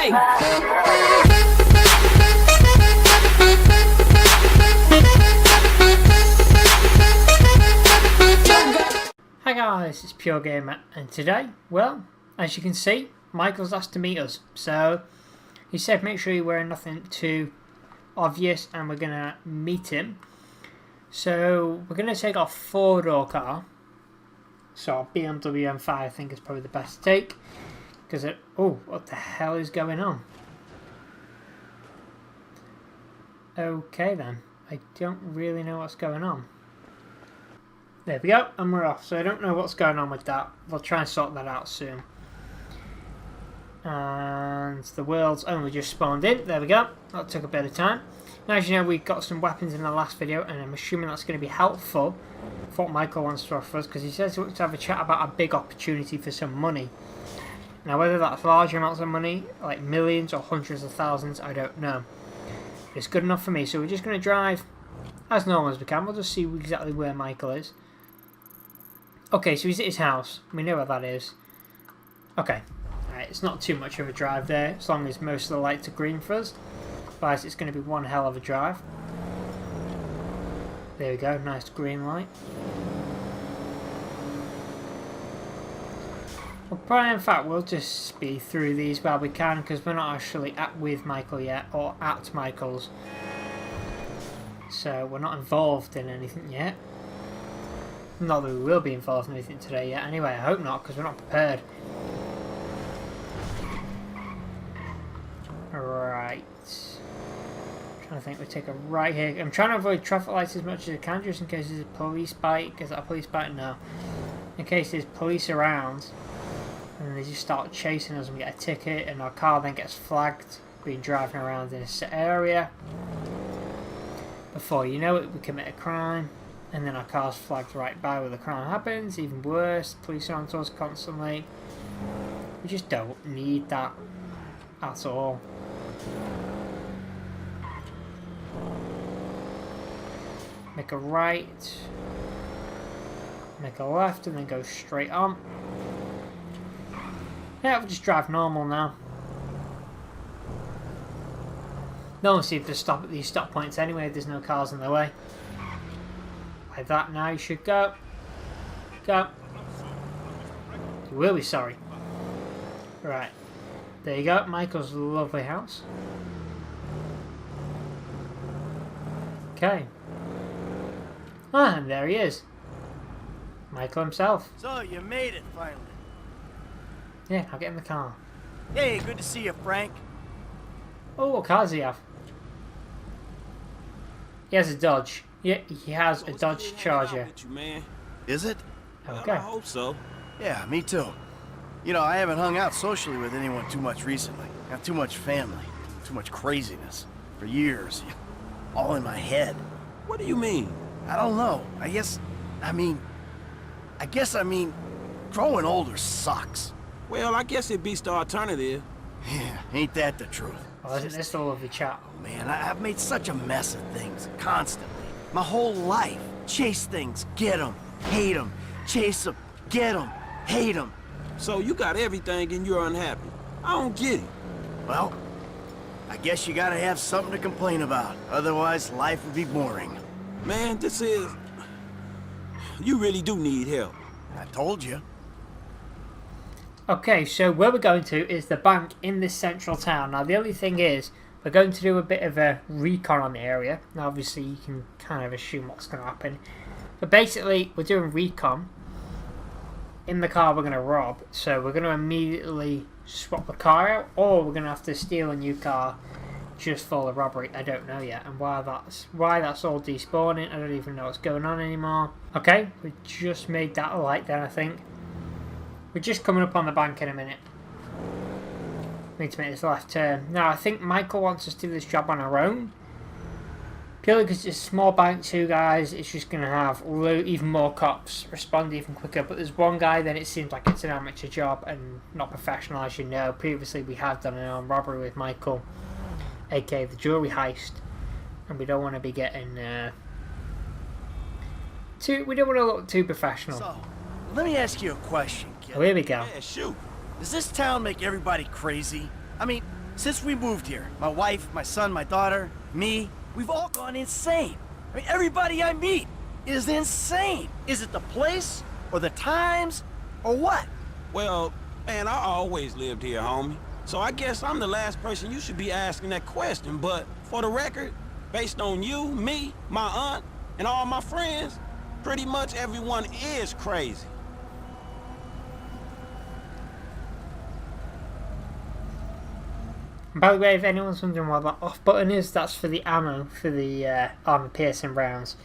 Hey! Hi guys, it's Pure Gamer, and today, well, as you can see, Michael's asked to meet us. So he said make sure you're wearing nothing too obvious, and we're gonna meet him. So we're gonna take our four-door car. So our BMW M5 I think is probably the best to take, because oh, what the hell is going on? Okay then, I don't really know what's going on. There we go, and we're off. So I don't know what's going on with that. We'll try and sort that out soon. And the world's only just spawned in. There we go. That took a bit of time. Now, as you know, we got some weapons in the last video, and I'm assuming that's going to be helpful for what Michael wants to offer us, because he says he wants to have a chat about a big opportunity for some money. Now, whether that's large amounts of money, like millions or hundreds of thousands, I don't know. It's good enough for me, so we're just going to drive as normal as we can. We'll just see exactly where Michael is. Okay, so he's at his house. We know where that is. Okay. Alright, it's not too much of a drive there, as long as most of the lights are green for us. Otherwise, it's going to be one hell of a drive. There we go, nice green light. Well, probably, in fact, we'll just speed through these while we can, because we're not actually with Michael yet, or at Michael's. So, we're not involved in anything yet. Not that we will be involved in anything today yet. Anyway, I hope not, because we're not prepared. Right. I'm trying to think. We take a right here. I'm trying to avoid traffic lights as much as I can, just in case there's a police bike. Is that a police bike? No. In case there's police around, and they just start chasing us and we get a ticket, and our car then gets flagged, being driving around in a set area. Before you know it, we commit a crime. And then our car's flagged right by where the crime happens. Even worse, police are on to us constantly. We just don't need that at all. Make a right, make a left, and then go straight on. Yeah, we'll just drive normal now. No one seems to stop at these stop points anyway. There's no cars in the way. Like that, now you should go. Go. You will be sorry. Right. There you go. Michael's lovely house. Okay. Ah, and there he is. Michael himself. So, you made it, finally. Yeah, I'll get in the car. Hey, good to see you, Frank. Oh, what car does he have? He has a Dodge. Yeah, he has a Dodge Charger. Is it? Okay. I hope so. Yeah, me too. You know, I haven't hung out socially with anyone too much recently. Got too much family, too much craziness. For years. All in my head. What do you mean? I don't know. I mean, growing older sucks. Well, I guess it beats the alternative. Yeah, ain't that the truth? Oh, isn't this the lovely chat? Man, I've made such a mess of things, constantly. My whole life. Chase things, get them, hate them. Chase them, get them, hate them. So you got everything and you're unhappy. I don't get it. Well, I guess you gotta have something to complain about. Otherwise, life would be boring. Man, this is... You really do need help. I told you. Okay, so where we're going to is the bank in this central town. Now, the only thing is, we're going to do a bit of a recon on the area. Now, obviously, you can kind of assume what's going to happen. But basically, we're doing recon. In the car we're going to rob. So we're going to immediately swap the car out. Or we're going to have to steal a new car just for the robbery. I don't know yet. And why that's all despawning. I don't even know what's going on anymore. Okay, we just made that light then, I think. We're just coming up on the bank in a minute. We need to make this left turn. Now, I think Michael wants us to do this job on our own. Purely because it's a small bank too, guys. It's just going to have even more cops respond even quicker. But there's one guy, then it seems like it's an amateur job and not professional, as you know. Previously, we have done an armed robbery with Michael, aka the jewelry heist. And we don't want to be getting... we don't want to look too professional. So, let me ask you a question, kid. Oh, here we go. Yeah, shoot. Does this town make everybody crazy? I mean, Since we moved here, my wife, my son, my daughter, me, we've all gone insane. I mean, everybody I meet is insane. Is it the place, or the times, or what? Well, man, I always lived here, homie. So I guess I'm the last person you should be asking that question, but for the record, based on you, me, my aunt, and all my friends, pretty much everyone is crazy. By the way, if anyone's wondering what that off button is, that's for the ammo for the armor-piercing rounds.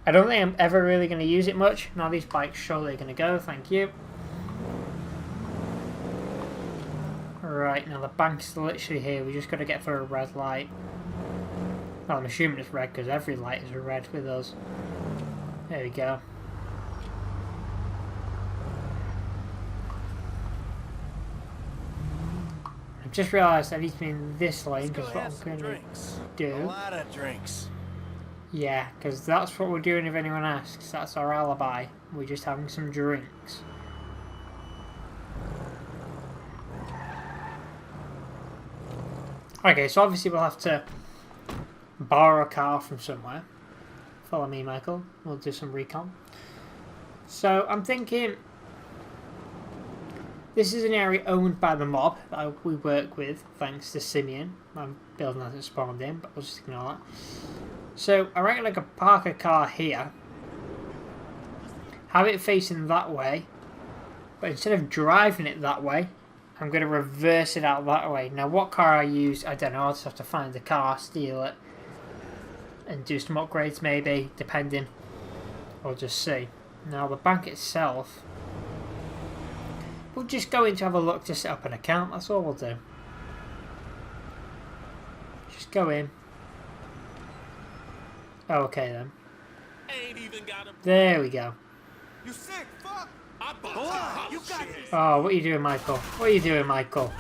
I don't think I'm ever really going to use it much. Now these bikes surely are going to go, thank you. Right, now the bank's literally here. We just got to get through a red light. Well, I'm assuming it's red because every light is red with us. There we go. I've just realised I need to be in this lane because what I'm going to do. A lot of drinks. Yeah, because that's what we're doing if anyone asks. That's our alibi. We're just having some drinks. Okay, so obviously we'll have to borrow a car from somewhere. Follow me, Michael. We'll do some recon. So I'm thinking this is an area owned by the mob that we work with, thanks to Simeon. I'm building hasn't spawned in, but we'll just ignore that. So I reckon I could park a car here, have it facing that way, but instead of driving it that way, I'm going to reverse it out that way. Now what car I use, I don't know, I'll just have to find the car, steal it, and do some upgrades maybe, depending. We'll just see. Now the bank itself, we'll just go in to have a look to set up an account, that's all we'll do. Just go in. Oh, okay then. There we go. You sick, fuck! Oh, what are you doing, Michael? What are you doing, Michael?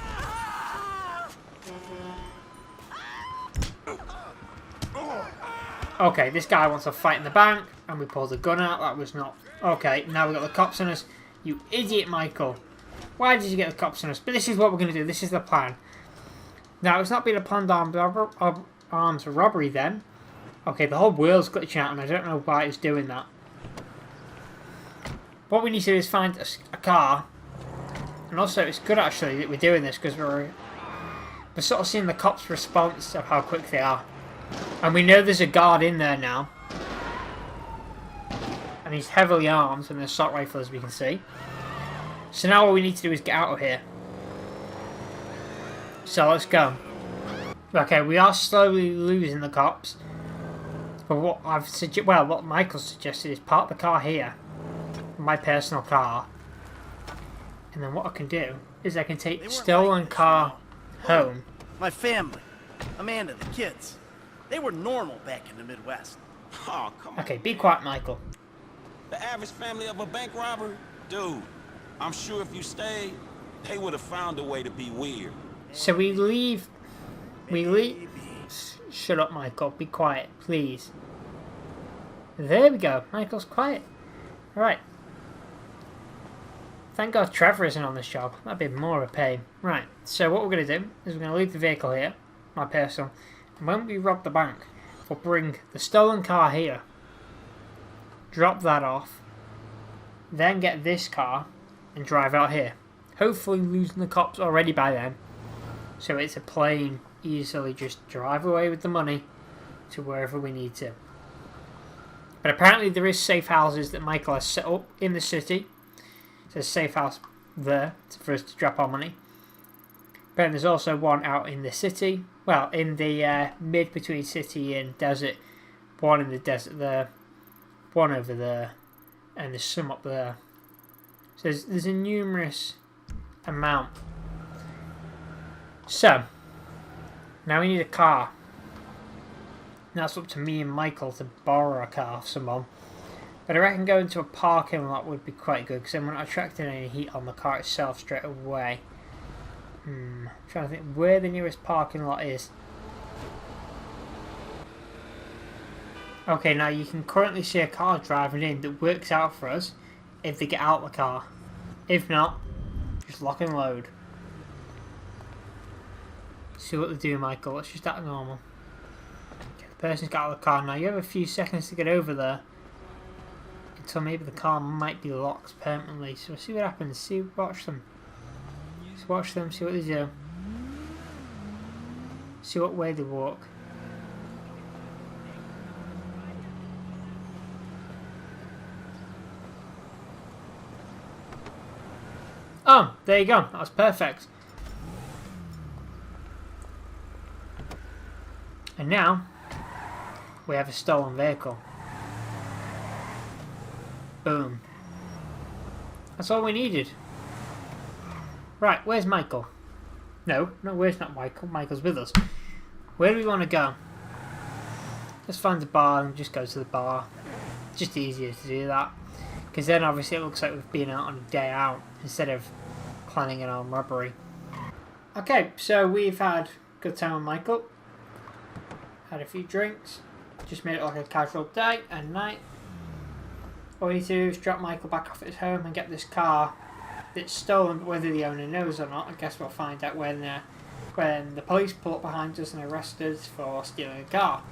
Okay, this guy wants to fight in the bank, and we pulled the gun out. That was not... Okay, now we've got the cops on us. You idiot, Michael. Why did you get the cops on us? But this is what we're going to do. This is the plan. Now, it's not been a planned arms robbery then. Okay, the whole world's glitching out, and I don't know why it's doing that. What we need to do is find a car. And also, it's good actually that we're doing this, because we're sort of seeing the cops' response of how quick they are. And we know there's a guard in there now. And he's heavily armed with an assault rifle, as we can see. So now all we need to do is get out of here. So let's go. Okay, we are slowly losing the cops. But what what Michael suggested is park the car here. My personal car. And then what I can do is I can take the stolen car home. My family. Amanda, the kids. They were normal back in the Midwest. Oh, come on. Okay, be quiet, Michael. The average family of a bank robber? Dude, I'm sure if you stayed, they would have found a way to be weird. So we leave... Shut up, Michael. Be quiet, please. There we go. Michael's quiet. Right. Thank God Trevor isn't on this job. That'd be more of a pain. Right, so what we're going to do is we're going to leave the vehicle here, my personal, and when we rob the bank, we'll bring the stolen car here, drop that off, then get this car and drive out here. Hopefully losing the cops already by then, so it's a plain, easily just drive away with the money to wherever we need to. But apparently there is safe houses that Michael has set up in the city. There's a safe house there for us to drop our money. But then there's also one out in the city. Well, in the mid between city and desert. One in the desert there. One over there. And there's some up there. So there's a numerous amount. So, now we need a car. Now it's up to me and Michael to borrow a car off someone. But I reckon going to a parking lot would be quite good, because then we're not attracting any heat on the car itself straight away. I'm trying to think where the nearest parking lot is. Okay, now you can currently see a car driving in that works out for us if they get out of the car. If not, just lock and load. See what they do, Michael. Let's just act normal. Okay, the person's got out of the car now. You have a few seconds to get over there. Until maybe the car might be locked permanently. So we'll see what happens. Watch them. Just watch them, see what they do. See what way they walk. Oh, there you go. That was perfect. And now, we have a stolen vehicle. Boom. That's all we needed. Right, where's Michael? No, where's not Michael? Michael's with us. Where do we want to go? Let's find a bar and just go to the bar. Just easier to do that. Because then obviously it looks like we've been out on a day out instead of planning an armed robbery. Okay, so we've had a good time with Michael. Had a few drinks. Just made it like a casual day and night. All we need to do is drop Michael back off at his home and get this car that's stolen, whether the owner knows or not. I guess we'll find out when the police pull up behind us and arrest us for stealing a car.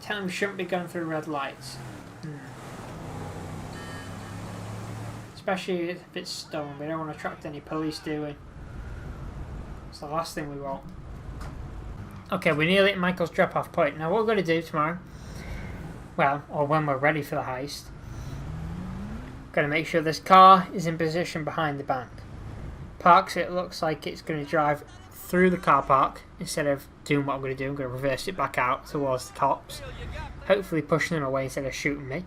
Tell him we shouldn't be going through red lights. Especially if it's stolen. We don't want to attract any police, do we? It's the last thing we want. Okay, we're nearly at Michael's drop-off point. Now what we're going to do tomorrow, well, or when we're ready for the heist, going to make sure this car is in position behind the bank. Park so it looks like it's going to drive through the car park instead of doing what I'm going to do. I'm going to reverse it back out towards the cops. Hopefully pushing them away instead of shooting me.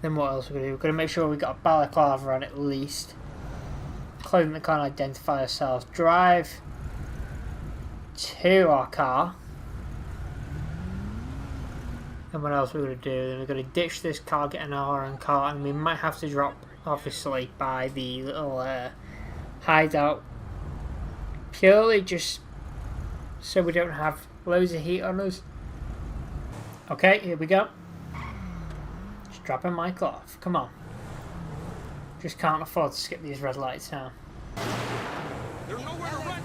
Then what else are we going to do? We're going to make sure we've got a balaclava on at least. Clothing that can't identify ourselves. Drive to our car. And what else we're going to do? Then we're going to ditch this car, get an RM car, and we might have to drop, obviously, by the little hideout. Purely just so we don't have loads of heat on us. Okay, here we go. Just dropping Michael off. Come on. Just can't afford to skip these red lights now. There's nowhere to run.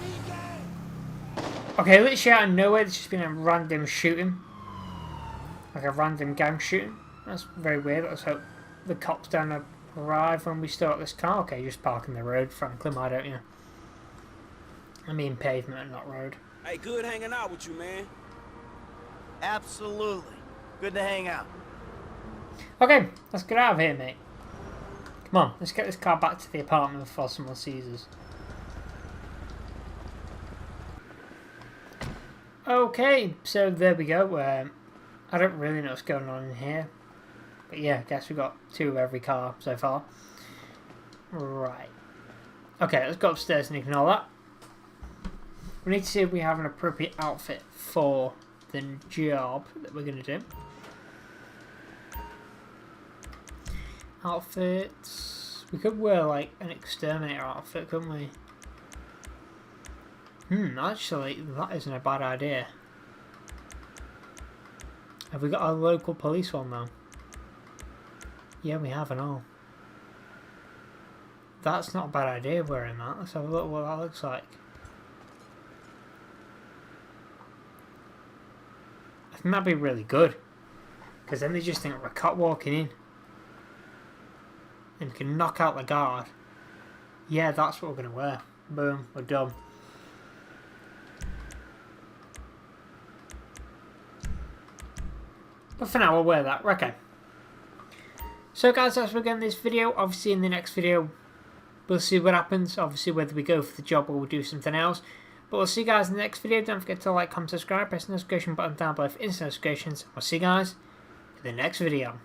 Okay, literally out of nowhere, there's just been a random shooting. Like a random gang shooting. That's very weird. Let's hope the cops don't arrive when we start this car. Okay, just park in the road, Franklin, why don't you? I mean pavement and not road. Hey, good hanging out with you, man. Absolutely. Good to hang out. Okay, let's get out of here, mate. Come on, let's get this car back to the apartment before someone sees us. Okay, so there we go. I don't really know what's going on in here. But yeah, I guess we've got 2 of every car so far. Right. Okay, let's go upstairs and ignore that. We need to see if we have an appropriate outfit for the job that we're going to do. Outfits. We could wear like an exterminator outfit, couldn't we? Actually, that isn't a bad idea. Have we got a local police one though? Yeah, we have and all. That's not a bad idea wearing that. Let's have a look what that looks like. I think that'd be really good. Because then they just think we're a cop walking in. And can knock out the guard. Yeah, that's what we're going to wear. Boom, we're done. But for now, we'll wear that. Okay. So guys, that's again this video. Obviously in the next video, we'll see what happens. Obviously whether we go for the job or we'll do something else. But we'll see you guys in the next video. Don't forget to like, comment, subscribe, press the notification button down below for instant notifications. We'll see you guys in the next video.